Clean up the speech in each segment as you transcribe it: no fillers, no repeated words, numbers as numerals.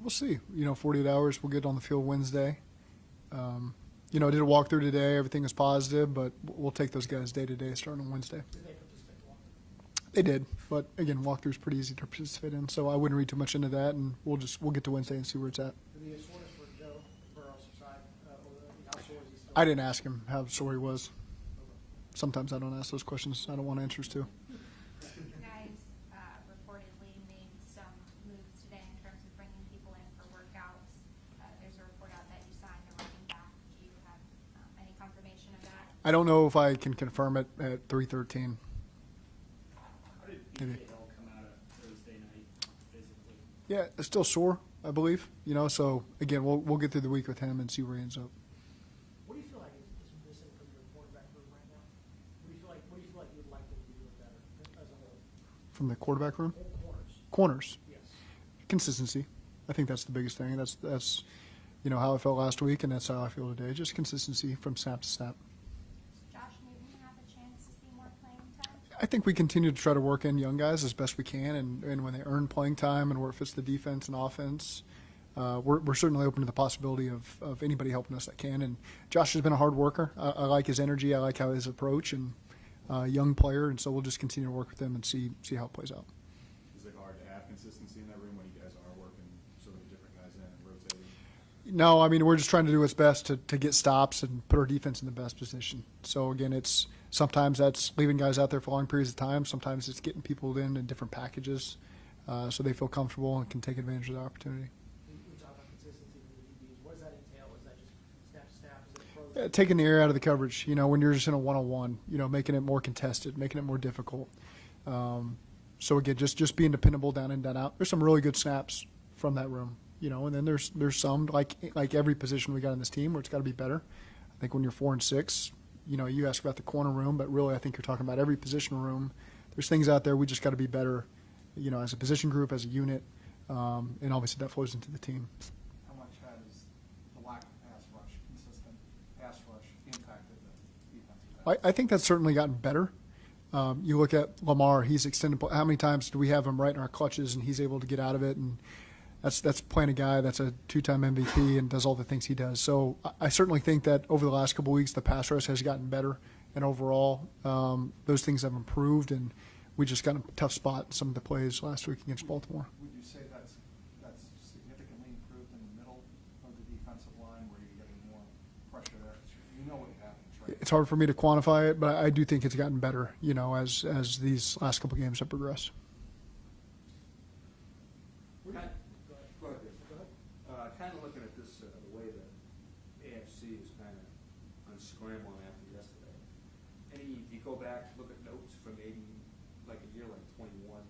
We'll see. 48 hours. We'll get on the field Wednesday. I did a walkthrough today. Everything was positive, but we'll take those guys day to day starting on Wednesday. Did they participate in walkthrough? They did, but again, walkthrough is pretty easy to participate in, so I wouldn't read too much into that, and we'll get to Wednesday and see where it's at. The soreness for Joe Burrow's side, how sore is he still? I didn't ask him how sore he was. Sometimes I don't ask those questions. I don't want answers to. You guys reportedly made some moves today in terms of bringing people in for workouts. There's a report out that you signed a running back. Do you have any confirmation of that? I don't know if I can confirm it at 3:13. How did Maybe. BKL come out of Thursday night physically? Yeah, it's still sore, I believe. So again, we'll get through the week with him and see where he ends up. What do you feel like is missing from your quarterback room right now? What do you feel like you'd like them to be doing better as a whole? From the quarterback room? Corners. Corners. Yes. Consistency. I think that's the biggest thing. That's how I felt last week, and that's how I feel today. Just consistency from snap to snap. Does Josh Newton have a chance to see more playing time? I think we continue to try to work in young guys as best we can, and when they earn playing time and where it fits the defense and offense, we're certainly open to the possibility of anybody helping us that can. And Josh has been a hard worker. I like his energy. I like how his approach, and young player, and so we'll just continue to work with him and see how it plays out. Is it hard to have consistency in that room when you guys are working so many different guys in and rotating? No, I mean, we're just trying to do what's best to get stops and put our defense in the best position. So again, it's sometimes that's leaving guys out there for long periods of time. Sometimes it's getting people in different packages so they feel comfortable and can take advantage of the opportunity. We talk about consistency with the DBs. What does that entail? Is that just snap to snap? Is it pros? Taking the air out of the coverage, when you're just in a one-on-one, making it more contested, making it more difficult. So again, just being dependable down in, down out. There's some really good snaps from that room, and then there's some like every position we got in this team where it's got to be better. I think when you're 4 and 6, you ask about the corner room, but really I think you're talking about every position room. There's things out there we just got to be better, as a position group, as a unit, and obviously that flows into the team. How much has the lack of pass rush, consistent pass rush, impacted the defensive pass? I think that's certainly gotten better. You look at Lamar; he's extended. How many times do we have him right in our clutches, and he's able to get out of it? And that's playing a guy that's a 2-time MVP and does all the things he does. So I certainly think that over the last couple of weeks, the pass rush has gotten better, and overall, those things have improved. And we just got in a tough spot in some of the plays last week against Baltimore. Would you say that's significantly improved in the middle of the defensive line where you're getting more pressure there? You know what happens, right? It's hard for me to quantify it, but I do think it's gotten better, as these last couple of games have progressed. Go ahead. Kind of looking at this, the way the AFC is kind of unscrambling after yesterday. Do you go back, look at notes from maybe like a year like 21,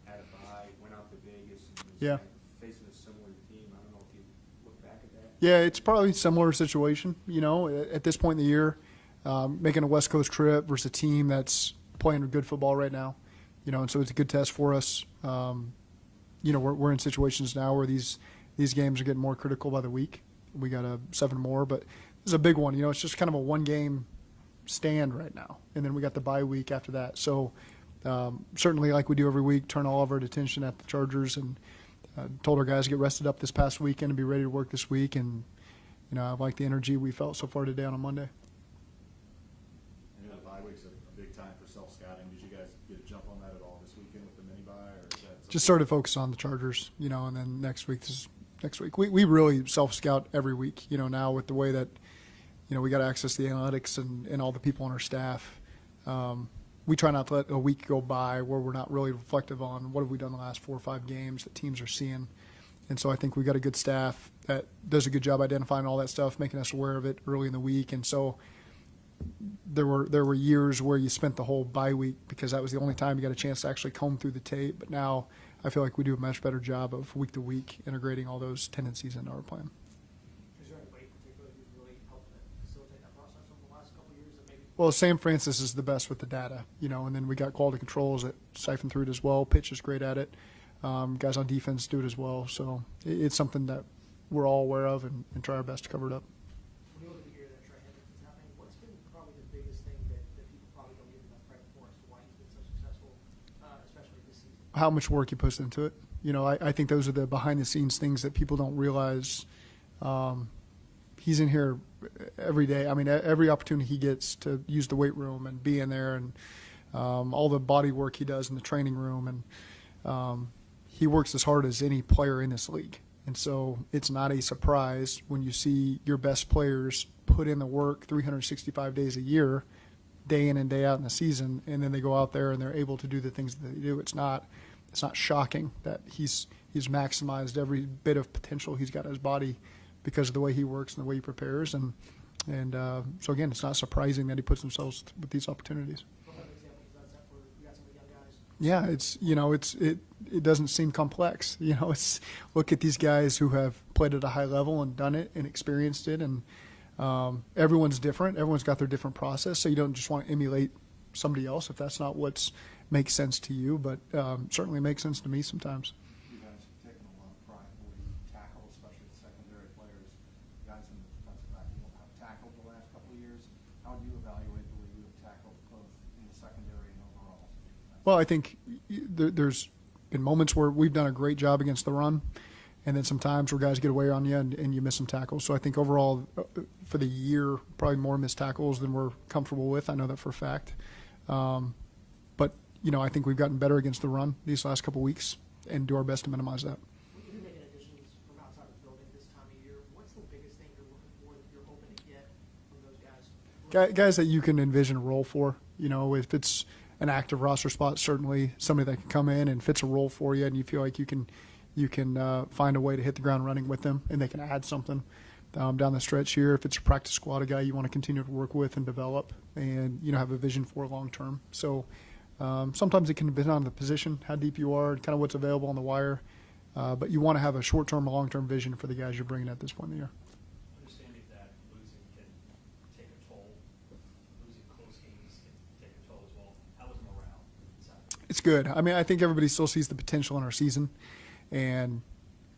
had a bye, went out to Vegas, and was Yeah. kind of facing a similar team? I don't know if you look back at that. Yeah, it's probably a similar situation, at this point in the year, making a West Coast trip versus a team that's playing good football right now, and so it's a good test for us. We're in situations now where these games are getting more critical by the week. We got 7 more, but this is a big one. It's just kind of a one-game stand right now, and then we got the bye week after that. So certainly, like we do every week, turn all of our attention at the Chargers, and told our guys to get rested up this past weekend and be ready to work this week. And I like the energy we felt so far today on a Monday. I know the bye week's a big time for self-scouting. Did you guys get a jump on that at all this weekend with the mini-bye? Or is that Just started focusing on the Chargers, and then next week. We really self-scout every week, now with the way that, we got to access the analytics and all the people on our staff. We try not to let a week go by where we're not really reflective on what have we done the last 4 or 5 games that teams are seeing. And so I think we've got a good staff that does a good job identifying all that stuff, making us aware of it early in the week. And so there were years where you spent the whole bye week because that was the only time you got a chance to actually comb through the tape. But now I feel like we do a much better job of week to week integrating all those tendencies into our plan. Is there anybody in particular who's really helped facilitate that process over the last couple of years that maybe? Well, Sam Francis is the best with the data, and then we got quality controls that siphon through it as well. Pitch is great at it. Guys on defense do it as well. So it's something that we're all aware of and try our best to cover it up. When you look at the year that Trey Hendrickson is happening, what's been probably the biggest thing that people probably don't give enough credit for as to why he's been so successful, especially this season? how much work he puts into it. You know, I think those are the behind-the-scenes things that people don't realize. He's in here every day. I mean, every opportunity he gets to use the weight room and be in there, and all the body work he does in the training room, and he works as hard as any player in this league. And so it's not a surprise when you see your best players put in the work 365 days a year, day in and day out in the season, and then they go out there and they're able to do the things that they do. It's not shocking that he's maximized every bit of potential he's got in his body because of the way he works and the way he prepares. And so again, it's not surprising that he puts himself with these opportunities. What kind of examples does that for? You got some of the young guys. Yeah, it doesn't seem complex. You know, it's look at these guys who have played at a high level and done it and experienced it, and everyone's different. Everyone's got their different process, so you don't just want to emulate somebody else if that's not what makes sense to you. But certainly makes sense to me sometimes. You guys have taken a lot of pride in the way you tackle, especially the secondary players. Guys in the defensive backfield have tackled the last couple of years. How do you evaluate the way you have tackled both in the secondary and overall? Well, I think there's been moments where we've done a great job against the run, and then sometimes where guys get away on you and you miss some tackles. So I think overall for the year, probably more missed tackles than we're comfortable with. I know that for a fact. But, you know, I think we've gotten better against the run these last couple of weeks and do our best to minimize that. When you're making additions from outside the building this time of year, what's the biggest thing you're looking for that you're hoping to get from those guys? Guys that you can envision a role for. You know, if it's an active roster spot, certainly somebody that can come in and fits a role for you, and you feel like you can find a way to hit the ground running with them, and they can add something down the stretch here. If it's a practice squad, a guy you want to continue to work with and develop, and have a vision for long term. So sometimes it can depend on the position, how deep you are, and kind of what's available on the wire. But you want to have a short term, long term vision for the guys you're bringing at this point in the year. Understanding that losing can take a toll, losing close games can take a toll as well. How was morale inside? It's good. I mean, I think everybody still sees the potential in our season, and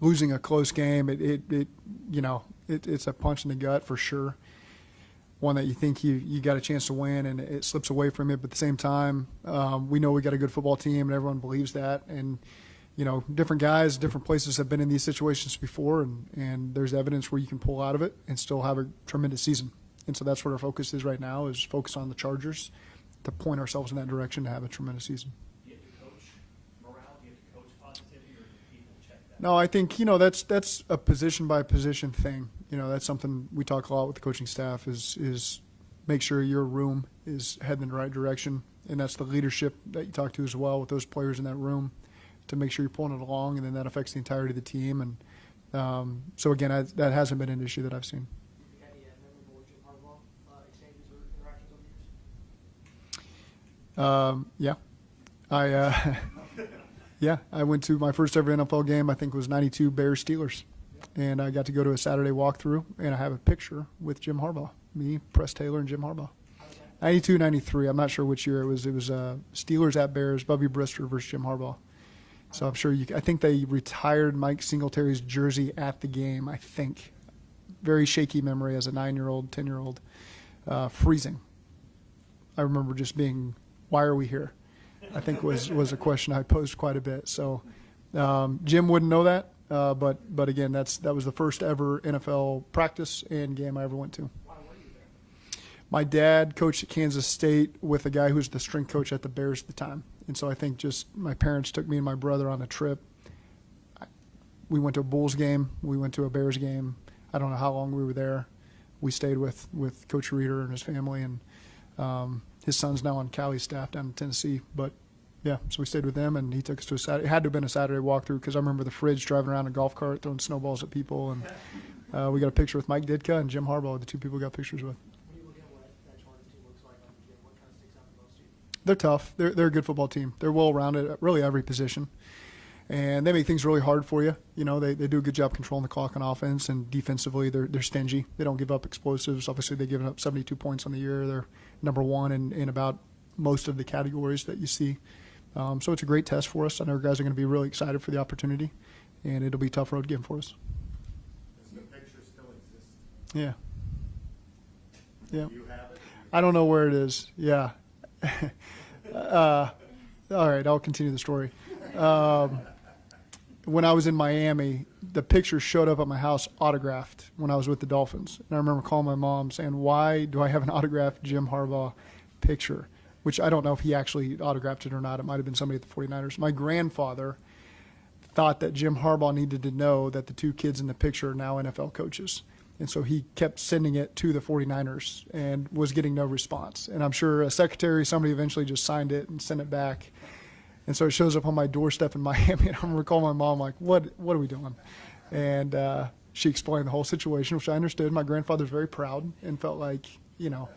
losing a close game, it's a punch in the gut for sure. One that you think you got a chance to win, and it slips away from it. But at the same time, we know we got a good football team, and everyone believes that. And different guys, different places have been in these situations before, and there's evidence where you can pull out of it and still have a tremendous season. And so that's what our focus is right now, is focus on the Chargers to point ourselves in that direction to have a tremendous season. Do you have to coach morale? Do you have to coach positivity, or do people check that? No, I think that's a position by position thing. That's something we talk a lot with the coaching staff is make sure your room is heading in the right direction, and that's the leadership that you talk to as well with those players in that room to make sure you're pulling it along, and then that affects the entirety of the team. And so again, that hasn't been an issue that I've seen. Have you had any memorable Jim Harbaugh exchanges or interactions over the years? Yeah, I went to my first ever NFL game. I think it was '92 Bears Steelers, and I got to go to a Saturday walkthrough, and I have a picture with Jim Harbaugh, me, Press Taylor, and Jim Harbaugh. 92, 93. I'm not sure which year it was. It was Steelers at Bears, Bubby Brister versus Jim Harbaugh. So I'm sure I think they retired Mike Singletary's jersey at the game. I think. Very shaky memory as a 9-year-old, 10-year-old, freezing. I remember just being, why are we here? I think was a question I posed quite a bit. So Jim wouldn't know that, but again, that was the first ever NFL practice and game I ever went to. Why were you there? My dad coached at Kansas State with a guy who was the strength coach at the Bears at the time, and so I think just my parents took me and my brother on a trip. We went to a Bulls game. We went to a Bears game. I don't know how long we were there. We stayed with Coach Reeder and his family, and his son's now on Cali's staff down in Tennessee. But, yeah, so we stayed with them, and he took us to a Saturday. It had to have been a Saturday walkthrough because I remember the fridge driving around a golf cart throwing snowballs at people. And we got a picture with Mike Ditka and Jim Harbaugh, the two people we got pictures with. When you look at what that Chargers team looks like on the field, what kind of sticks out the most to you? They're tough. They're a good football team. They're well-rounded at really every position. And they make things really hard for you. They do a good job controlling the clock on offense, and defensively they're stingy. They don't give up explosives. Obviously, they've given up 72 points on the year. They're number one in about most of the categories that you see. So it's a great test for us. I know our guys are going to be really excited for the opportunity, and it'll be a tough road game for us. Does the picture still exist? Yeah. Yeah. Do you have it? I don't know where it is. Yeah. All right, I'll continue the story. when I was in Miami, the picture showed up at my house autographed when I was with the Dolphins. And I remember calling my mom saying, why do I have an autographed Jim Harbaugh picture? Which I don't know if he actually autographed it or not. It might have been somebody at the 49ers. My grandfather thought that Jim Harbaugh needed to know that the two kids in the picture are now NFL coaches. And so he kept sending it to the 49ers and was getting no response. And I'm sure a secretary, somebody eventually just signed it and sent it back. And so it shows up on my doorstep in Miami. And I remember calling my mom, like, what are we doing? And she explained the whole situation, which I understood. My grandfather's very proud and felt like, you know,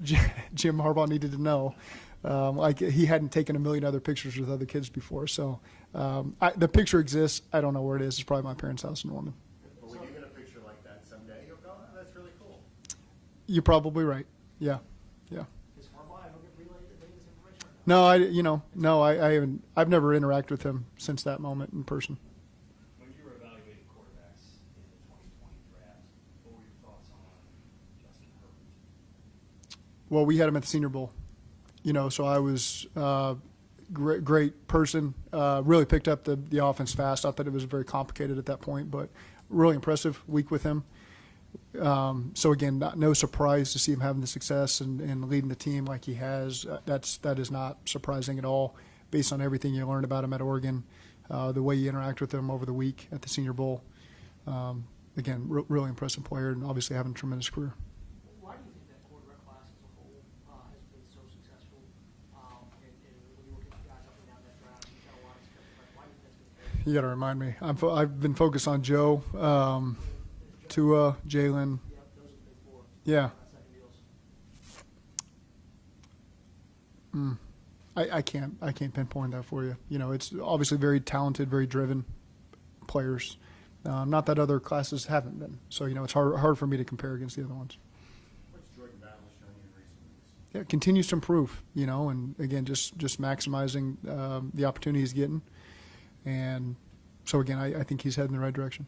Jim Harbaugh needed to know. Like he hadn't taken a million other pictures with other kids before. So the picture exists. I don't know where it is. It's probably my parents' house in Norman. But when you get a picture like that someday, you'll go, oh, that's really cool. You're probably right. Yeah. Yeah. Does Harbaugh ever get relayed the Davis information or No, I haven't. I've never interacted with him since that moment in person. When you were evaluating quarterbacks in the 2020 draft, what were your thoughts on Justin Herbert? Well, we had him at the Senior Bowl, you know, so I was great person. Really picked up the offense fast. I thought it was very complicated at that point, but really impressive week with him. So again, no surprise to see him having the success and leading the team like he has. That is not surprising at all, based on everything you learned about him at Oregon, the way you interact with him over the week at the Senior Bowl. Again, really impressive player, and obviously having a tremendous career. why do you think that quarterback class as a whole has been so successful? And when you look at the guys up and down that draft, you've got a lot of success. Why do you think that's been You got to remind me. I've been focused on Joe, Tua, Jalen. Yep, those are the big four. Yeah. Not second deals. I can't pinpoint that for you. You know, it's obviously very talented, very driven players. Not that other classes haven't been. So, you know, it's hard for me to compare against the other ones. What's Jordan Battle showing you in recent weeks? Yeah, it continues to improve, you know, and again, just maximizing the opportunity he's getting. And so, again, I think he's heading in the right direction.